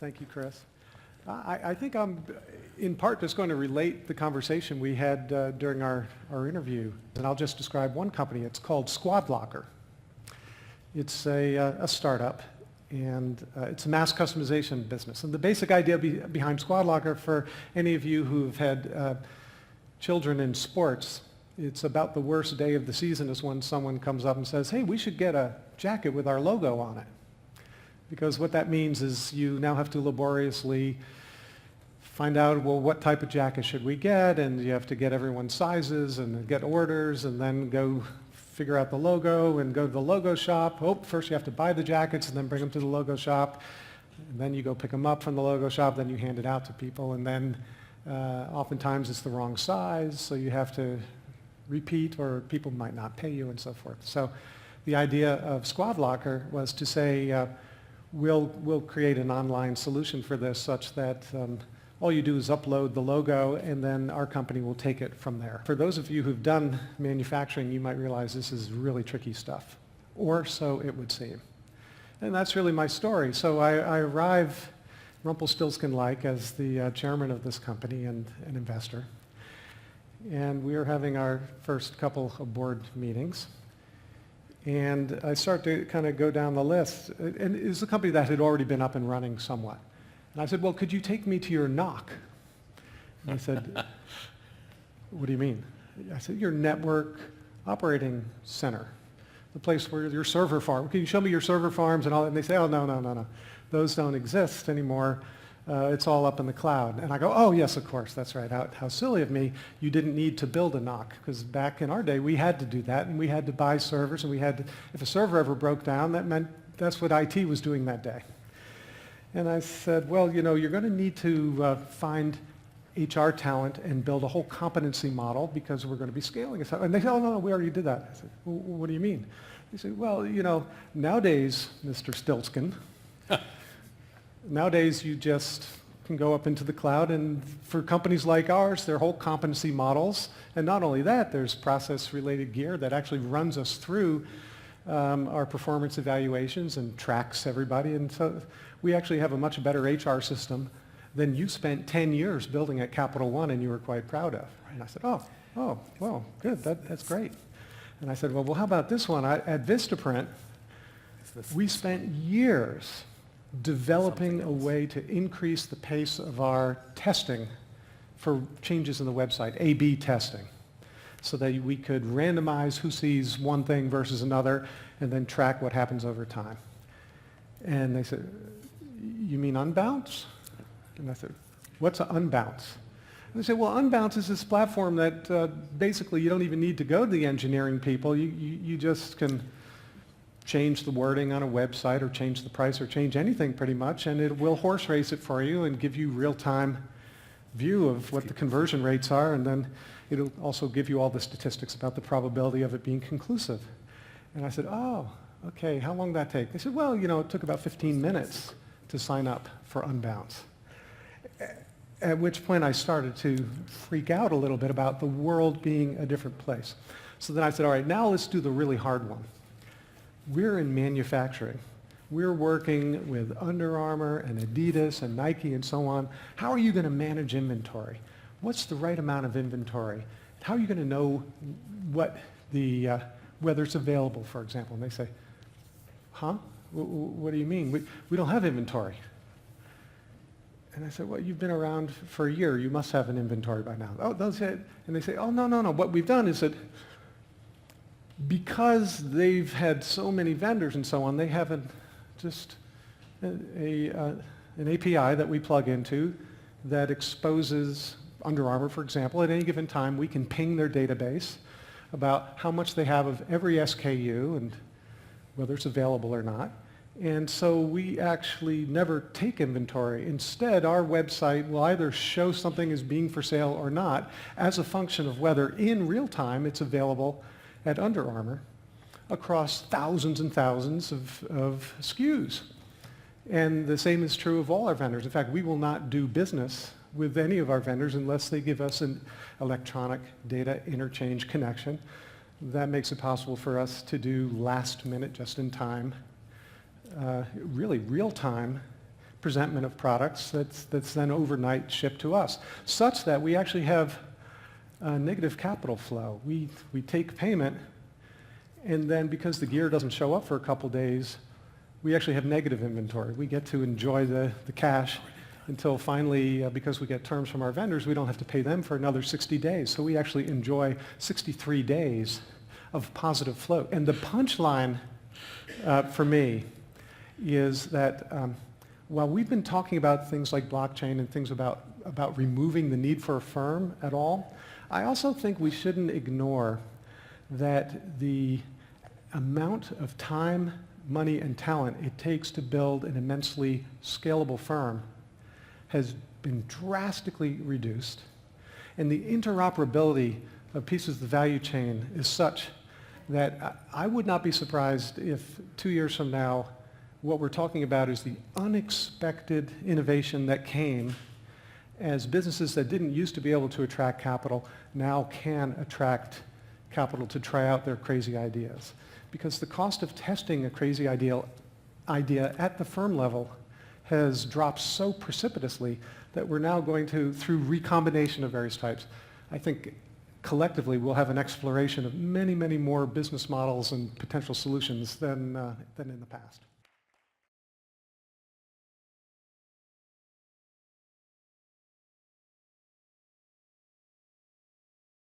Thank you, Chris. I think I'm in part just going to relate the conversation we had during our interview, and I'll just describe one company. It's called Squad Locker. It's a startup, and it's a mass customization business. And the basic idea behind Squad Locker, for any of you who've had children in sports, it's about the worst day of the season is when someone comes up and says, hey, we should get a jacket with our logo on it. Because what that means is you now have to laboriously find out, well, what type of jacket should we get? And you have to get everyone's sizes and get orders and then go figure out the logo and go to the logo shop. Oh, first you have to buy the jackets and then bring them to the logo shop. And then you go pick them up from the logo shop, then you hand it out to people. And then oftentimes it's the wrong size, so you have to repeat or people might not pay you and so forth. So the idea of Squad Locker was to say, we'll create an online solution for this such that all you do is upload the logo and then our company will take it from there. For those of you who've done manufacturing, you might realize this is really tricky stuff, or so it would seem. And that's really my story. So I arrive Rumpelstiltskin-like as the chairman of this company and an investor. And we are having our first couple of board meetings. And I start to kind of go down the list. And it's a company that had already been up and running somewhat. And I said, well, could you take me to your NOC? And he said, what do you mean? I said, your network operating center, the place where your server farm. Can you show me your server farms and all that? And they say, oh, no. Those don't exist anymore. It's all up in the cloud. And I go, oh, yes, of course, that's right. How silly of me. You didn't need to build a NOC, because back in our day, we had to do that, and we had to buy servers, and we had to, if a server ever broke down, that meant that's what IT was doing that day. And I said, well, you're going to need to find HR talent and build a whole competency model because we're going to be scaling it. And they said, oh, no, we already did that. I said, well, what do you mean? They said, well, nowadays, Mr. Stiltskin, nowadays, you just can go up into the cloud, and for companies like ours, there are whole competency models. And not only that, there's process-related gear that actually runs us through our performance evaluations and tracks everybody. And so we actually have a much better HR system than you spent 10 years building at Capital One and you were quite proud of. And I said, oh, well, good, that's great. And I said, well, how about this one? At Vistaprint, we spent years developing a way to increase the pace of our testing for changes in the website, A/B testing, so that we could randomize who sees one thing versus another and then track what happens over time. And they said, you mean unbounce? And I said, what's an unbounce? And they said, well, unbounce is this platform that basically you don't even need to go to the engineering people. You just can change the wording on a website or change the price or change anything pretty much, and it will horse race it for you and give you real-time view of what the conversion rates are, and then it'll also give you all the statistics about the probability of it being conclusive. And I said, oh, okay, how long did that take? They said, well, it took about 15 minutes to sign up for Unbounce. At which point I started to freak out a little bit about the world being a different place. So then I said, all right, now let's do the really hard one. We're in manufacturing. We're working with Under Armour and Adidas and Nike and so on. How are you going to manage inventory? What's the right amount of inventory? How are you going to know whether it's available, for example? And they say, huh? What do you mean? We don't have inventory. And I said, well, you've been around for a year. You must have an inventory by now. Oh, and they say, oh, no. What we've done is that because they've had so many vendors and so on, they have an API that we plug into that exposes Under Armour, for example. At any given time, we can ping their database about how much they have of every SKU and whether it's available or not. And so we actually never take inventory. Instead, our website will either show something as being for sale or not as a function of whether in real time it's available at Under Armour across thousands and thousands of SKUs. And the same is true of all our vendors. In fact, we will not do business with any of our vendors unless they give us an electronic data interchange connection. That makes it possible for us to do last minute, just in time, really real-time presentment of products that's then overnight shipped to us, such that we actually have a negative capital flow. We take payment, and then because the gear doesn't show up for a couple days, we actually have negative inventory. We get to enjoy the cash until finally, because we get terms from our vendors, we don't have to pay them for another 60 days. So we actually enjoy 63 days of positive float. And the punchline for me is that while we've been talking about things like blockchain and things about removing the need for a firm at all, I also think we shouldn't ignore that the amount of time, money, and talent it takes to build an immensely scalable firm has been drastically reduced, and the interoperability of pieces of the value chain is such that I would not be surprised if 2 years from now what we're talking about is the unexpected innovation that came as businesses that didn't used to be able to attract capital now can attract capital to try out their crazy ideas. Because the cost of testing a crazy idea at the firm level has dropped so precipitously that we're now going to, through recombination of various types, I think collectively we'll have an exploration of many, many more business models and potential solutions than in the past.